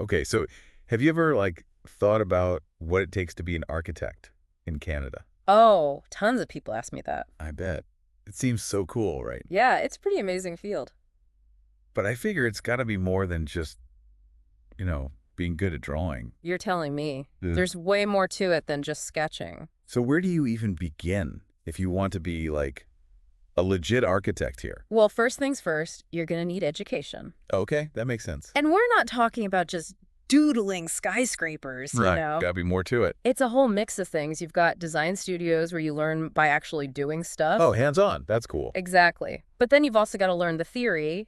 Okay, so have you ever, like, thought about what it takes to be an architect in Canada? Oh, tons of people ask me that. I bet. It seems so cool, right? Yeah, it's a pretty amazing field. But I figure it's gotta be more than just, being good at drawing. You're telling me. Ugh. There's way more to it than just sketching. So where do you even begin if you want to be, like, a legit architect here? Well, first things first, you're going to need education. Okay, that makes sense. And we're not talking about just doodling skyscrapers, you Right. know. Gotta be more to it. It's a whole mix of things. You've got design studios where you learn by actually doing Oh, stuff. hands-on. That's cool. Exactly. But then you've also got to learn the theory,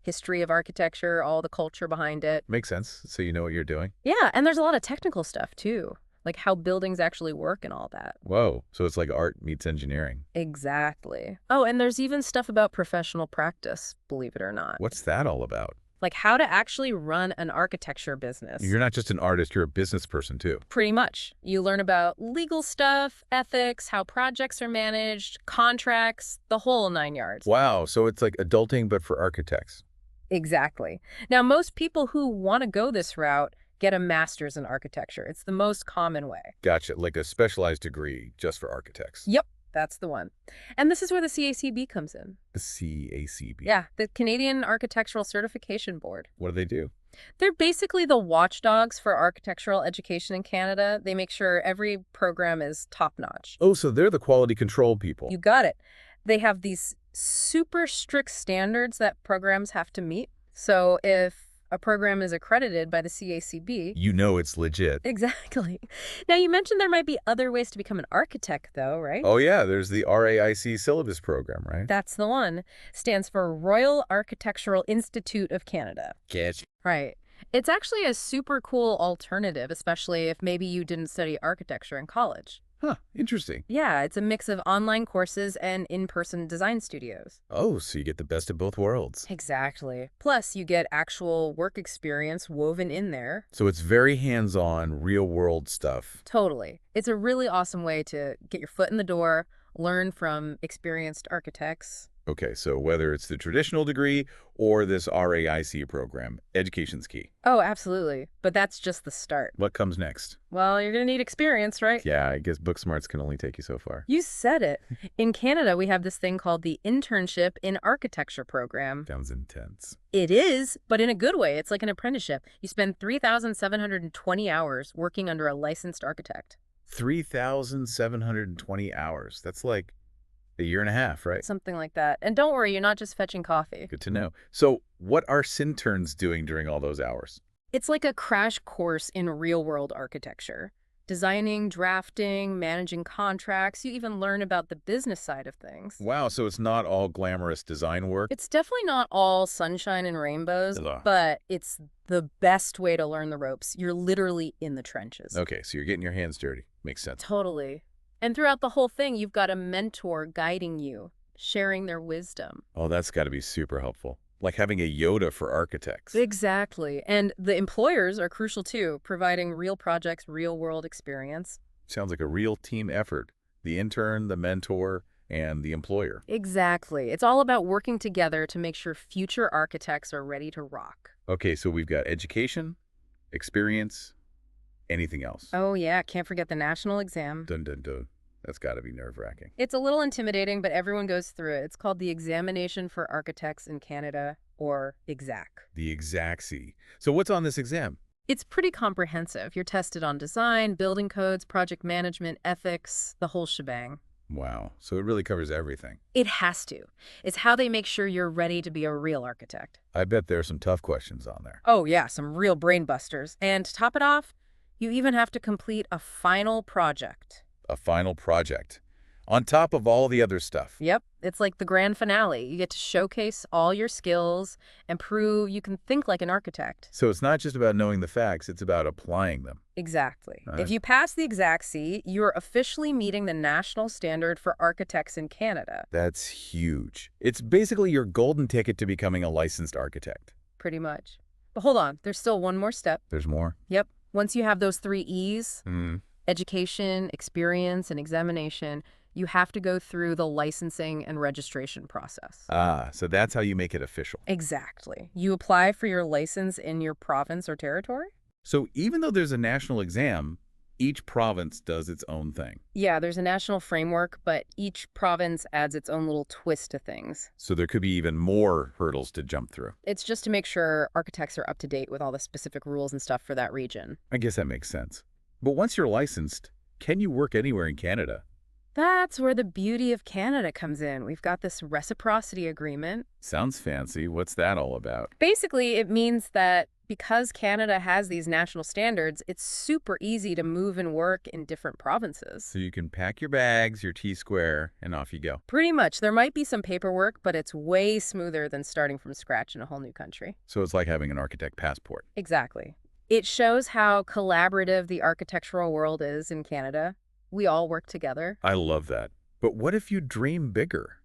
history of architecture, all the culture behind it. Makes sense. So you know what you're doing. Yeah, and there's a lot of technical stuff too, like how buildings actually work and all that. Whoa. So it's like art meets engineering. Exactly. Oh, and there's even stuff about professional practice, believe it or not. What's that all about? Like how to actually run an architecture business. You're not just an artist, you're a business person too. Pretty much. You learn about legal stuff, ethics, how projects are managed, contracts, the whole nine yards. Wow. So it's like adulting, but for architects. Exactly. Now, most people who want to go this route get a master's in architecture. It's the most common way. Gotcha. Like a specialized degree just for architects. Yep, that's the one. And this is where the CACB comes in. The CACB. Yeah, the Canadian Architectural Certification Board. What do they do? They're basically the watchdogs for architectural education in Canada. They make sure every program is top-notch. Oh, so they're the quality control people. You got it. They have these super strict standards that programs have to meet. So if a program is accredited by the CACB. You know it's legit. Exactly. Now, you mentioned there might be other ways to become an architect, though, right? Oh, yeah. There's the RAIC syllabus program, right? That's the one. Stands for Royal Architectural Institute of Canada. Catch. Right. It's actually a super cool alternative, especially if maybe you didn't study architecture in college. Huh. Interesting. Yeah, it's a mix of online courses and in-person design studios. Oh, so you get the best of both worlds. Exactly. Plus, you get actual work experience woven in there. So it's very hands-on, real-world stuff. Totally. It's a really awesome way to get your foot in the door, learn from experienced architects. Okay, so whether it's the traditional degree or this RAIC program, education's key. Oh, absolutely. But that's just the start. What comes next? Well, you're going to need experience, right? Yeah, I guess book smarts can only take you so far. You said it. In Canada, we have this thing called the Internship in Architecture program. Sounds intense. It is, but in a good way. It's like an apprenticeship. You spend 3,720 hours working under a licensed architect. 3,720 hours. That's like a year and a half, right? Something like that. And don't worry, you're not just fetching coffee. Good to know. So what are Cinterns doing during all those hours? It's like a crash course in real-world architecture. Designing, drafting, managing contracts. You even learn about the business side of things. Wow, so it's not all glamorous design work? It's definitely not all sunshine and rainbows, Ugh. but it's the best way to learn the ropes. You're literally in the trenches. Okay, so you're getting your hands dirty. Makes sense. Totally. And throughout the whole thing, you've got a mentor guiding you, sharing their wisdom. Oh, that's got to be super helpful. Like having a Yoda for architects. Exactly. And the employers are crucial too, providing real projects, real-world experience. Sounds like a real team effort. The intern, the mentor, and the employer. Exactly. It's all about working together to make sure future architects are ready to rock. Okay, so we've got education, experience, anything else. Oh yeah, can't forget the national exam. Dun dun dun. That's got to be nerve-wracking. It's a little intimidating, but everyone goes through it. It's called the Examination for Architects in Canada, or EXAC. The EXAC. So what's on this exam? It's pretty comprehensive. You're tested on design, building codes, project management, ethics, the whole shebang. Wow. So it really covers everything. It has to. It's how they make sure you're ready to be a real architect. I bet there are some tough questions on there. Oh yeah, some real brain busters. And to top it off, you even have to complete a final project. A final project. On top of all the other stuff. Yep, it's like the grand finale. You get to showcase all your skills and prove you can think like an architect. So it's not just about knowing the facts, it's about applying them. Exactly. Right. If you pass the EXAC, you're officially meeting the national standard for architects in Canada. That's huge. It's basically your golden ticket to becoming a licensed architect. Pretty much. But hold on, there's still one more step. There's more? Yep. Once you have those 3 E's, Hmm. education, experience, and examination, You have to go through the licensing and registration process. Ah, so that's how you make it official. Exactly. You apply for your license in your province or territory? So even though there's a national exam, each province does its own thing. Yeah, there's a national framework, but each province adds its own little twist to things. So there could be even more hurdles to jump through. It's just to make sure architects are up to date with all the specific rules and stuff for that region. I guess that makes sense. But once you're licensed, can you work anywhere in Canada? That's where the beauty of Canada comes in. We've got this reciprocity agreement. Sounds fancy. What's that all about? Basically, it means that because Canada has these national standards, it's super easy to move and work in different provinces. So you can pack your bags, your T-square, and off you go. Pretty much. There might be some paperwork, but it's way smoother than starting from scratch in a whole new country. So it's like having an architect passport. Exactly. It shows how collaborative the architectural world is in Canada. We all work together. I love that. But what if you dream bigger?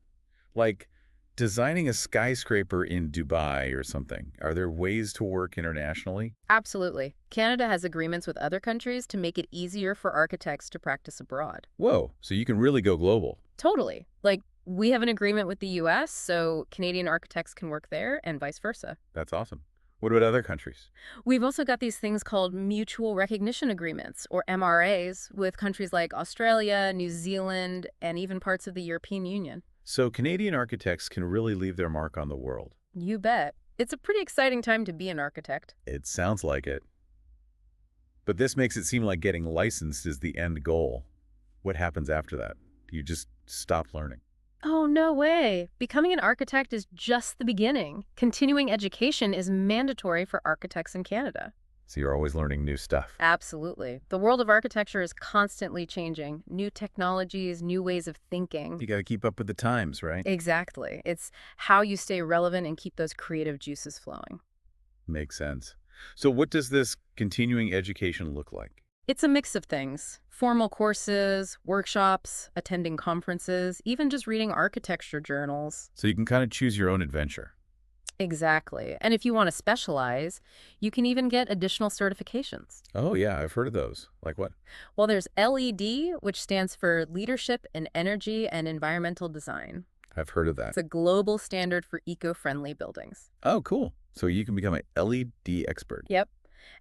Like designing a skyscraper in Dubai or something. Are there ways to work internationally? Absolutely. Canada has agreements with other countries to make it easier for architects to practice abroad. Whoa, so you can really go global. Totally. Like, we have an agreement with the US, so Canadian architects can work there and vice versa. That's awesome. What about other countries? We've also got these things called mutual recognition agreements, or MRAs, with countries like Australia, New Zealand, and even parts of the European Union. So Canadian architects can really leave their mark on the world. You bet. It's a pretty exciting time to be an architect. It sounds like it. But this makes it seem like getting licensed is the end goal. What happens after that? Do you just stop learning? Oh, no way. Becoming an architect is just the beginning. Continuing education is mandatory for architects in Canada. So you're always learning new stuff. Absolutely. The world of architecture is constantly changing. New technologies, new ways of thinking. You got to keep up with the times, right? Exactly. It's how you stay relevant and keep those creative juices flowing. Makes sense. So what does this continuing education look like? It's a mix of things. Formal courses, workshops, attending conferences, even just reading architecture journals. So you can kind of choose your own adventure. Exactly. And if you want to specialize, you can even get additional certifications. Oh, yeah, I've heard of those. Like what? Well, there's LED, which stands for Leadership in Energy and Environmental Design. I've heard of that. It's a global standard for eco-friendly buildings. Oh, cool. So you can become an LED expert. Yep.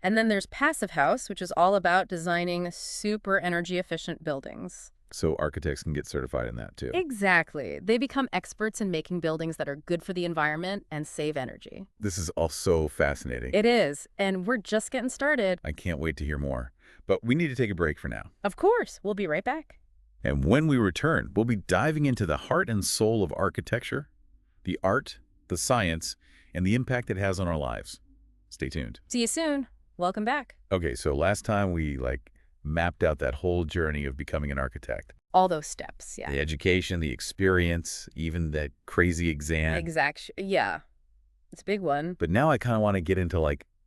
And then there's Passive House, which is all about designing super energy efficient buildings. So architects can get certified in that too. Exactly. They become experts in making buildings that are good for the environment and save energy. This is all so fascinating. It is. And we're just getting started. I can't wait to hear more. But we need to take a break for now. Of course. We'll be right back. And when we return, we'll be diving into the heart and soul of architecture, the art, the science, and the impact it has on our lives. Stay tuned. See you soon. Welcome back. Okay, so last time we mapped out that whole journey of becoming an architect. All those steps, yeah. The education, the experience, even that crazy exam. Yeah. It's a big one. But now I kind of want to get into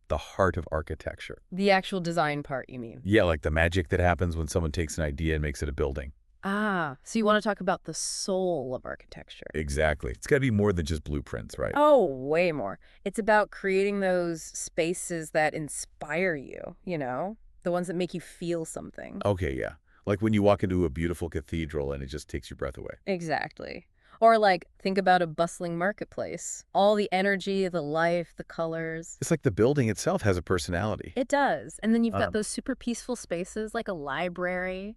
the heart of architecture. The actual design part, you mean? Yeah, like the magic that happens when someone takes an idea and makes it a building. Ah, so you want to talk about the soul of architecture. Exactly. It's got to be more than just blueprints, right? Oh, way more. It's about creating those spaces that inspire you, the ones that make you feel something. Okay, yeah. Like when you walk into a beautiful cathedral and it just takes your breath away. Exactly. Or think about a bustling marketplace. All the energy, the life, the colors. It's like the building itself has a personality. It does. And then you've got those super peaceful spaces like a library,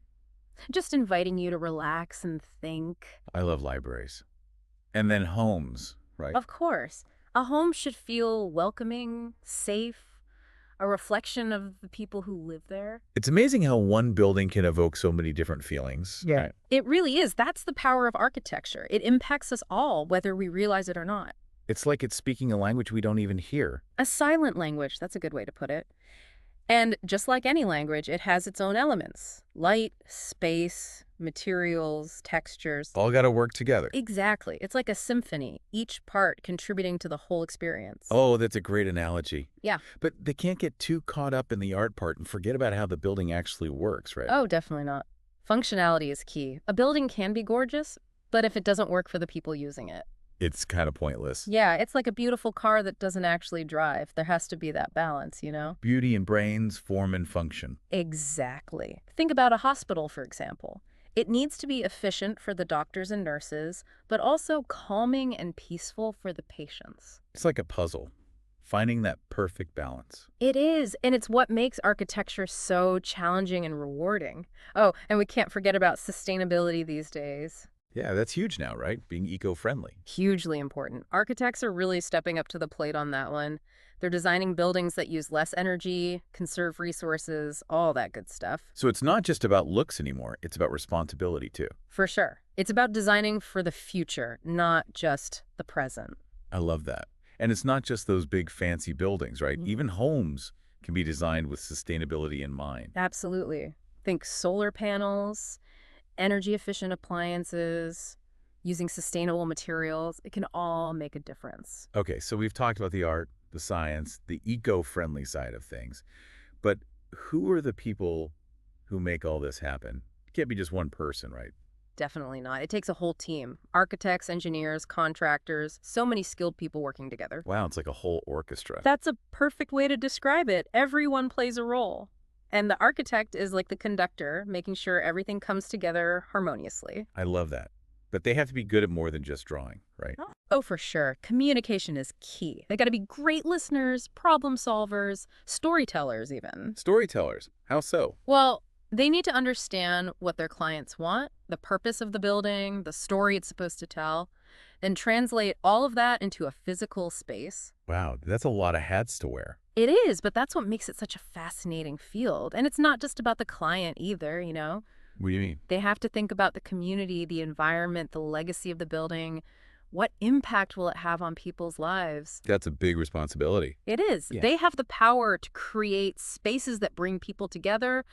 just inviting you to relax and think. I love libraries. And then homes, right? Of course. A home should feel welcoming, safe, a reflection of the people who live there. It's amazing how one building can evoke so many different feelings. Yeah. Right? It really is. That's the power of architecture. It impacts us all, whether we realize it or not. It's like it's speaking a language we don't even hear. A silent language, that's a good way to put it. And just like any language, it has its own elements. Light, space, materials, textures. All got to work together. Exactly. It's like a symphony, each part contributing to the whole experience. Oh, that's a great analogy. Yeah. But they can't get too caught up in the art part and forget about how the building actually works, right? Oh, definitely not. Functionality is key. A building can be gorgeous, but if it doesn't work for the people using it, It's kind of pointless. yeah, it's like a beautiful car that doesn't actually drive. There has to be that balance, Beauty and brains, form and function. Exactly. Think about a hospital, for example. It needs to be efficient for the doctors and nurses, but also calming and peaceful for the patients. It's like a puzzle, finding that perfect balance. It is, and it's what makes architecture so challenging and rewarding. Oh, and we can't forget about sustainability these days. Yeah, that's huge now, right? Being eco-friendly. Hugely important. Architects are really stepping up to the plate on that one. They're designing buildings that use less energy, conserve resources, all that good stuff. So it's not just about looks anymore, it's about responsibility too. For sure. It's about designing for the future, not just the present. I love that. And it's not just those big fancy buildings, right? Even homes can be designed with sustainability in mind. Absolutely. Think solar panels, energy efficient appliances, using sustainable materials. It can all make a difference. Okay, so we've talked about the art, the science, the eco-friendly side of things. But who are the people who make all this happen? It can't be just one person, right? Definitely not. It takes a whole team. Architects, engineers, contractors, so many skilled people working together. Wow, it's like a whole orchestra. That's a perfect way to describe it. Everyone plays a role. And the architect is like the conductor, making sure everything comes together harmoniously. I love that. But they have to be good at more than just drawing, right? Oh, for sure. Communication is key. They got to be great listeners, problem solvers, storytellers even. Storytellers. How so? Well, they need to understand what their clients want, the purpose of the building, the story it's supposed to tell, then translate all of that into a physical space. Wow, that's a lot of hats to wear. It is, but that's what makes it such a fascinating field. And it's not just about the client either, you know? What do you mean? They have to think about the community, the environment, the legacy of the building. What impact will it have on people's lives? That's a big responsibility. It is. Yeah. They have the power to create spaces that bring people together,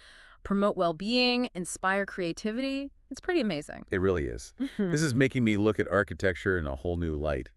promote well-being, inspire creativity. It's pretty amazing. It really is. This is making me look at architecture in a whole new light.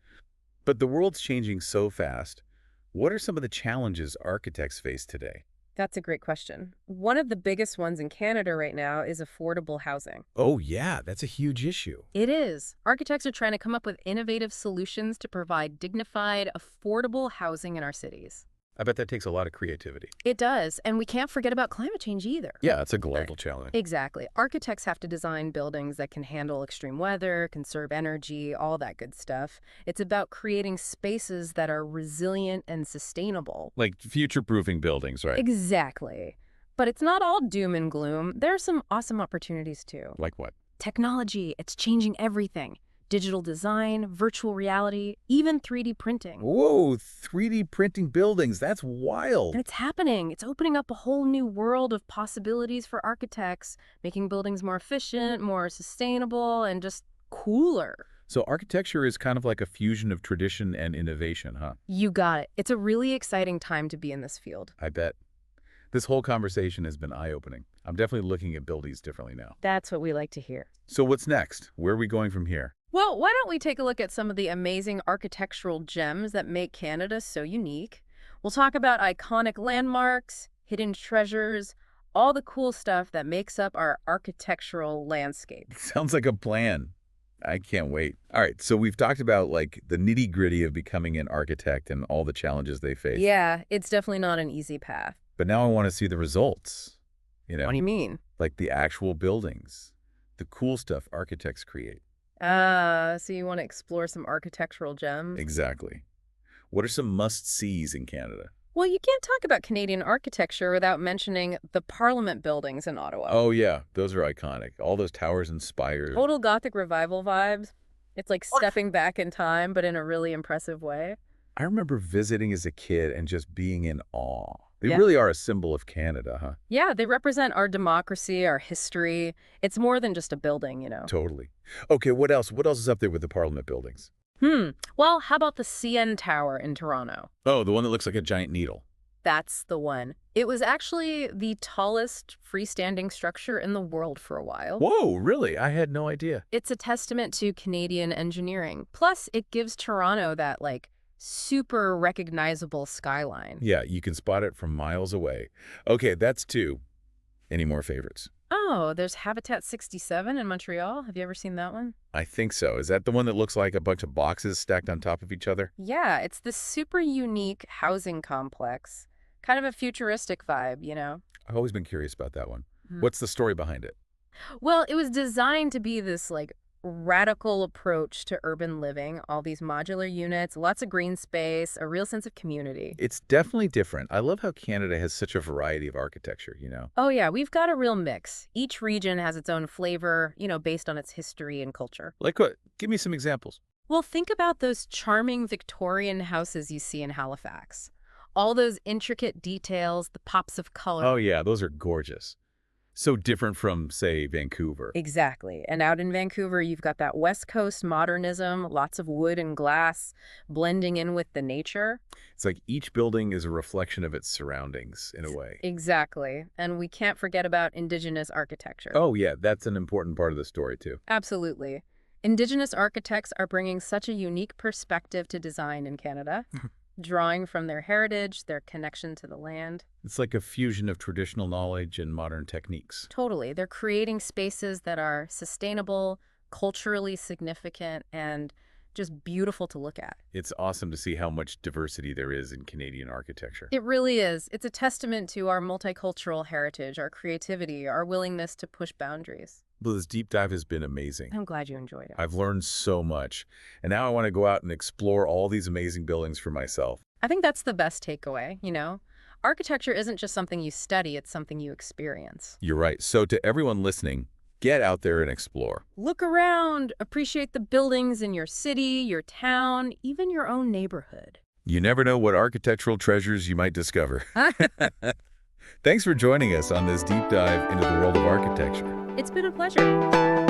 But the world's changing so fast. What are some of the challenges architects face today? That's a great question. One of the biggest ones in Canada right now is affordable housing. Oh, yeah, that's a huge issue. It is. Architects are trying to come up with innovative solutions to provide dignified, affordable housing in our cities. I bet that takes a lot of creativity. It does, and we can't forget about climate change either. Yeah, it's a global challenge. Exactly. Architects have to design buildings that can handle extreme weather, conserve energy, all that good stuff. It's about creating spaces that are resilient and sustainable. Like future-proofing buildings, right? Exactly. But it's not all doom and gloom. There are some awesome opportunities too. Like what? Technology, it's changing everything. Digital design, virtual reality, even 3D printing. Whoa, 3D printing buildings. That's wild. And it's happening. It's opening up a whole new world of possibilities for architects, making buildings more efficient, more sustainable, and just cooler. So architecture is kind of like a fusion of tradition and innovation, huh? You got it. It's a really exciting time to be in this field. I bet. This whole conversation has been eye-opening. I'm definitely looking at buildings differently now. That's what we like to hear. So what's next? Where are we going from here? Well, why don't we take a look at some of the amazing architectural gems that make Canada so unique? We'll talk about iconic landmarks, hidden treasures, all the cool stuff that makes up our architectural landscape. Sounds like a plan. I can't wait. All right, so we've talked about like the nitty-gritty of becoming an architect and all the challenges they face. Yeah, it's definitely not an easy path. But now I want to see the results. What do you mean? Like the actual buildings, the cool stuff architects create. So you want to explore some architectural gems? Exactly. What are some must-sees in Canada? Well, you can't talk about Canadian architecture without mentioning the Parliament buildings in Ottawa. Oh, yeah. Those are iconic. All those towers and spires. Total Gothic revival vibes. It's like stepping back in time, but in a really impressive way. I remember visiting as a kid and just being in awe. They Yeah. really are a symbol of Canada, huh? Yeah, they represent our democracy, our history. It's more than just a building, you know. Totally. Okay, what else? What else is up there with the Parliament buildings? Well, how about the CN Tower in Toronto? Oh, the one that looks like a giant needle. That's the one. It was actually the tallest freestanding structure in the world for a while. Whoa, really? I had no idea. It's a testament to Canadian engineering. Plus, it gives Toronto that, like, super recognizable skyline. Yeah, you can spot it from miles away. Okay, that's two. Any more favorites? Oh, there's Habitat 67 in Montreal. Have you ever seen that one? I think so. Is that the one that looks like a bunch of boxes stacked on top of each other? Yeah, it's this super unique housing complex. Kind of a futuristic vibe, you know? I've always been curious about that one. Hmm. What's the story behind it? Well, it was designed to be this like radical approach to urban living, all these modular units, lots of green space, a real sense of community. It's definitely different. I love how Canada has such a variety of architecture. Oh yeah, we've got a real mix. Each region has its own flavor, based on its history and culture. Like what? Give me some examples. Well, think about those charming Victorian houses you see in Halifax. All those intricate details, the pops of color. Oh, yeah, those are gorgeous. So different from, say, Vancouver. Exactly. And out in Vancouver, you've got that West Coast modernism, lots of wood and glass blending in with the nature. It's like each building is a reflection of its surroundings, in a way. Exactly. And we can't forget about Indigenous architecture. Oh, yeah, that's an important part of the story, too. Absolutely. Indigenous architects are bringing such a unique perspective to design in Canada, drawing from their heritage, their connection to the land. It's like a fusion of traditional knowledge and modern techniques. Totally. They're creating spaces that are sustainable, culturally significant, and just beautiful to look at. It's awesome to see how much diversity there is in Canadian architecture. It really is. It's a testament to our multicultural heritage, our creativity, our willingness to push boundaries. Well, this deep dive has been amazing. I'm glad you enjoyed it. I've learned so much, and now I want to go out and explore all these amazing buildings for myself. I think that's the best takeaway. Architecture isn't just something you study, it's something you experience. You're right. So to everyone listening, get out there and explore. Look around, appreciate the buildings in your city, your town, even your own neighborhood. You never know what architectural treasures you might discover. Thanks for joining us on this deep dive into the world of architecture. It's been a pleasure.